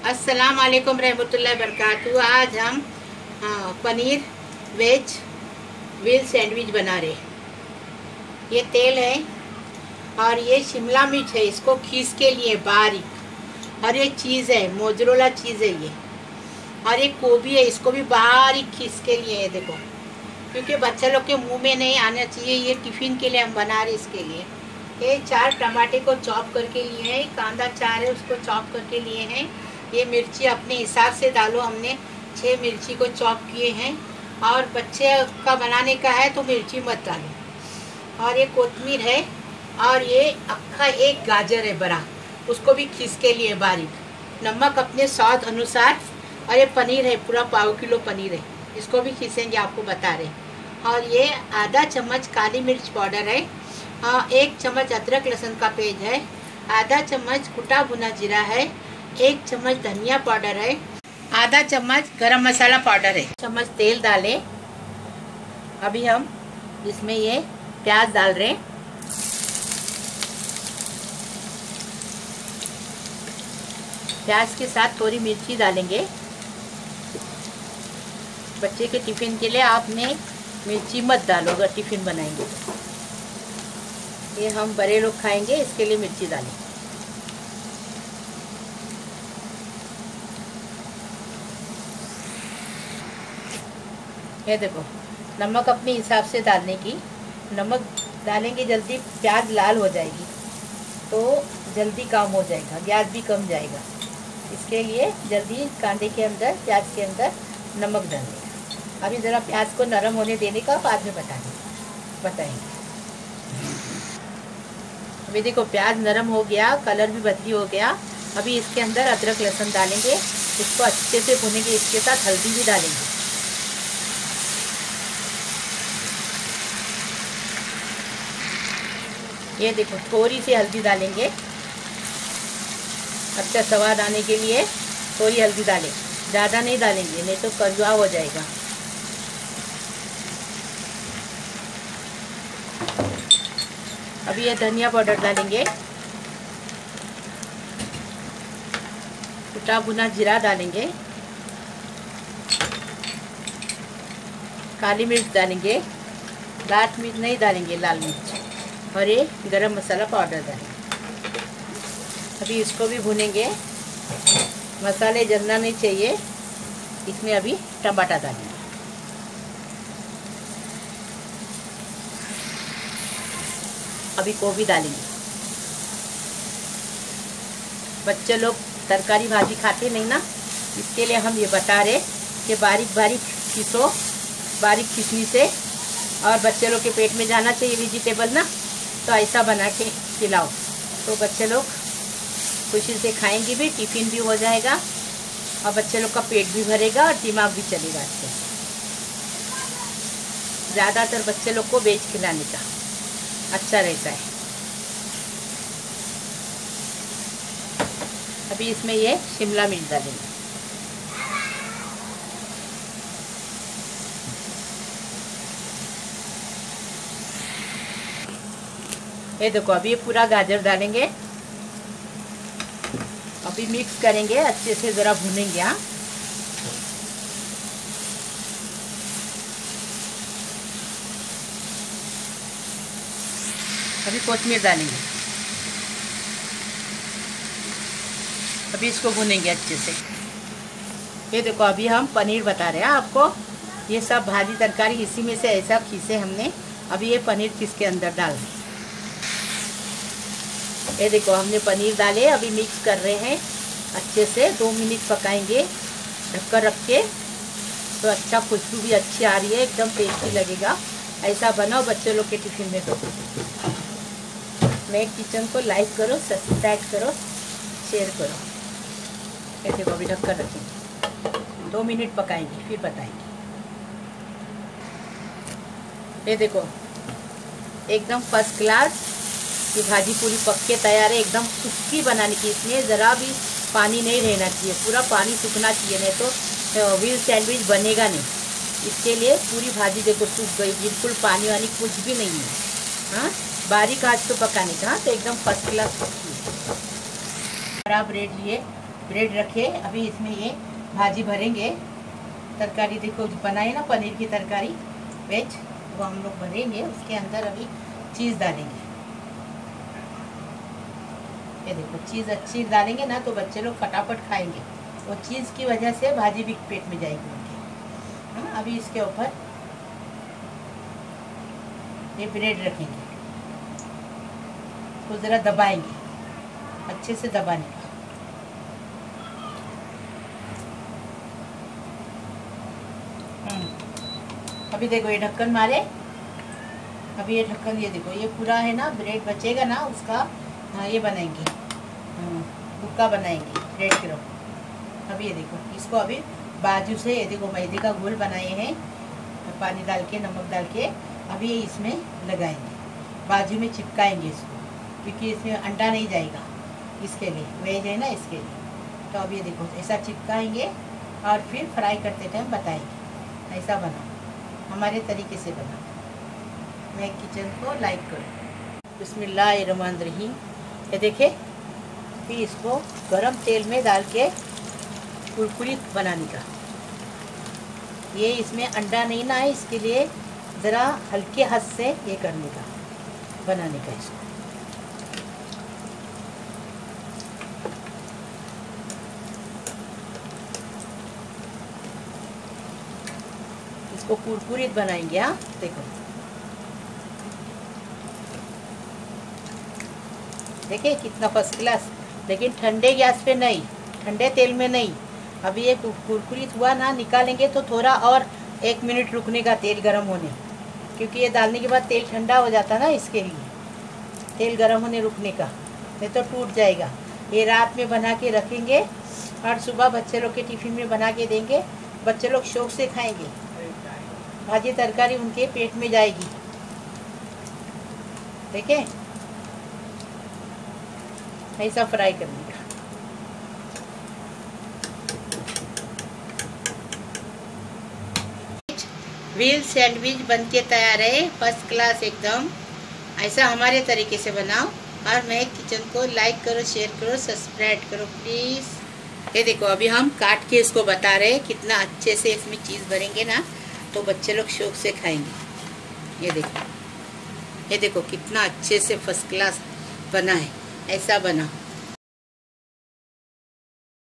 अस्सलाम वालेकुम रहमतुल्लाहि बरकातहू। आज हम पनीर वेज व्हील सैंडविच बना रहे। ये तेल है और ये शिमला मिर्च है, इसको खीस के लिए बारीक। और ये चीज़ है, मोजरोला चीज़ है ये। और ये गोभी है, इसको भी बारीक खीस के लिए है। देखो, क्योंकि बच्चे लोग के मुंह में नहीं आना चाहिए, ये टिफ़िन के लिए हम बना रहे इसके लिए। ये 4 टमाटे को चॉप करके लिए हैं, कांदा 4 है उसको चॉप करके लिए हैं। ये मिर्ची अपने हिसाब से डालो, हमने 6 मिर्ची को चॉप किए हैं। और बच्चे का बनाने का है तो मिर्ची मत डालो। और ये कोतमीर है और ये अक्खा एक गाजर है बड़ा, उसको भी खीस के लिए बारीक। नमक अपने स्वाद अनुसार। और ये पनीर है, पूरा पाव किलो पनीर है, इसको भी खीसेंगे, आपको बता रहे। और ये आधा चम्मच काली मिर्च पाउडर है, 1 चम्मच अदरक लहसुन का पेस्ट है, आधा चम्मच कुटा भुना जीरा है, 1 चम्मच धनिया पाउडर है, आधा चम्मच गरम मसाला पाउडर है। चम्मच तेल डालें। अभी हम इसमें ये प्याज डाल रहे हैं। प्याज के साथ थोड़ी मिर्ची डालेंगे। बच्चे के टिफिन के लिए आपने मिर्ची मत डालो अगर टिफिन बनाएंगे तो। ये हम बड़े लोग खाएंगे, इसके लिए मिर्ची डालें। ये देखो, नमक अपने हिसाब से डालने की। नमक डालेंगे जल्दी प्याज लाल हो जाएगी तो जल्दी काम हो जाएगा, गैस भी कम जाएगा। इसके लिए जल्दी कांदे के अंदर, प्याज के अंदर नमक डालने का। अभी ज़रा प्याज को नरम होने देने का, बाद में बताएंगे। अभी देखो प्याज नरम हो गया, कलर भी बदली हो गया। अभी इसके अंदर अदरक लहसुन डालेंगे, इसको अच्छे से भुनेंगे। इसके साथ हल्दी भी डालेंगे। ये देखो, थोड़ी सी हल्दी डालेंगे, अच्छा स्वाद आने के लिए थोड़ी हल्दी डालें, ज़्यादा नहीं डालेंगे नहीं तो कड़वा हो जाएगा। अभी ये धनिया पाउडर डालेंगे, कुटा भुना जीरा डालेंगे, काली मिर्च डालेंगे, लाल मिर्च नहीं डालेंगे, लाल मिर्च। और ये गरम मसाला पाउडर डालेंगे। अभी इसको भी भुनेंगे, मसाले जलना नहीं चाहिए। इसमें अभी टमाटर डालेंगे। अभी गोभी डालेंगे। बच्चे लोग तरकारी भाजी खाते नहीं ना, इसके लिए हम ये बता रहे कि बारीक बारीक खीसो। बारीक खींचने से और बच्चे लोग के पेट में जाना चाहिए वेजिटेबल ना, तो ऐसा बना के खिलाओ तो बच्चे लोग खुशी से खाएंगे भी, टिफ़िन भी हो जाएगा और बच्चे लोग का पेट भी भरेगा और दिमाग भी चलेगा। अच्छे ज़्यादातर बच्चे लोग को वेज खिलाने का अच्छा रहता है। अभी इसमें ये शिमला मिर्च डालेंगे। ये देखो, अभी ये पूरा गाजर डालेंगे। अभी मिक्स करेंगे अच्छे से, ज़रा भूनेंगे। हाँ, अभी कोतमीर डालेंगे। अभी इसको भूनेंगे अच्छे से। ये देखो, अभी हम पनीर बता रहे हैं आपको। ये सब भाजी तरकारी इसी में से ऐसा खीसे हमने। अभी ये पनीर किस के अंदर डाल दें। ये देखो, हमने पनीर डाले, अभी मिक्स कर रहे हैं अच्छे से। 2 मिनट पकाएंगे ढककर रख के, तो अच्छा खुशबू भी अच्छी आ रही है, एकदम टेस्टी लगेगा। ऐसा बनाओ, बच्चे लोग के टिफिन में दो। मेरे किचन को लाइक करो, सब्सक्राइब करो, शेयर करो। ये देखो, अभी ढककर रखेंगे, 2 मिनट पकाएंगे, फिर बताएंगे। ये देखो, एकदम फर्स्ट क्लास ये भाजी पूरी पक के तैयार है। एकदम सूखी बनाने की, इसमें ज़रा भी पानी नहीं रहना चाहिए, पूरा पानी सूखना चाहिए, नहीं तो व्हील सैंडविच बनेगा नहीं। इसके लिए पूरी भाजी देखो सूख गई, बिल्कुल पानी वानी कुछ भी नहीं है। हाँ, बारीक आंच पे पकाने का, तो एकदम फर्स्ट क्लास पकी है। खराब ब्रेड लिए ब्रेड रखे, अभी इसमें ये भाजी भरेंगे। तरकारी देखो बनाए ना, पनीर की तरकारी वेज, वो हम लोग भरेंगे। उसके अंदर अभी चीज़ डालेंगे। ये देखो चीज़ अच्छी डालेंगे ना तो बच्चे लोग फटाफट खाएंगे। वो चीज़ की वजह से भाजी भी पेट में जाएगी उनके। हाँ, अभी इसके ऊपर ये ब्रेड रखेंगे, उसको ज़रा दबाएंगे, अच्छे से दबाने का। अभी देखो ये ढक्कन मारे, अभी ये ढक्कन, ये देखो ये पूरा है ना, ब्रेड बचेगा ना उसका। हाँ, ये बनाएंगे, भुक्का बनाएंगे ब्रेड के रोल। अभी ये देखो इसको अभी बाजू से, ये देखो मैदे का घोल बनाए हैं, पानी डाल के नमक डाल के। अभी ये इसमें लगाएंगे, बाजू में चिपकाएंगे इसको, क्योंकि इसमें अंडा नहीं जाएगा, इसके लिए वेज है ना, इसके लिए। तो अब ये देखो ऐसा चिपकाएंगे और फिर फ्राई करते टाइम बताएंगे। ऐसा बनाओ, हमारे तरीके से बनाओ। मैं किचन को लाइक करूँ। बिस्मिल्लाहिर्रहमानिर्रहीम। ये देखे, फिर इसको गरम तेल में डाल के कुरकुरी बनाने का। ये इसमें अंडा नहीं ना है, इसके लिए ज़रा हल्के हाथ से ये करने का, बनाने का इसको। इसको कुरकुरीत बनाएंगे। हाँ देखो, देखिए कितना फर्स्ट क्लास, लेकिन ठंडे गैस पे नहीं, ठंडे तेल में नहीं। अभी ये कुरकुरीत हुआ ना, निकालेंगे तो थोड़ा और 1 मिनट रुकने का तेल गरम होने, क्योंकि ये डालने के बाद तेल ठंडा हो जाता ना, इसके लिए तेल गरम होने रुकने का, नहीं तो टूट जाएगा। ये रात में बना के रखेंगे और सुबह बच्चे लोग के टिफिन में बना के देंगे। बच्चे लोग शौक से खाएंगे, भाजी तरकारी उनके पेट में जाएगी। देखें, ऐसा फ्राई करने का। व्हील सैंडविच बनके तैयार है, फर्स्ट क्लास एकदम। ऐसा हमारे तरीके से बनाओ और मैं किचन को लाइक करो, शेयर करो, सब्सक्राइब करो प्लीज़। ये देखो अभी हम काट के इसको बता रहे हैं, कितना अच्छे से इसमें चीज़ भरेंगे ना तो बच्चे लोग शौक से खाएंगे। ये देखो कितना अच्छे से फर्स्ट क्लास बना है। ऐसा बना।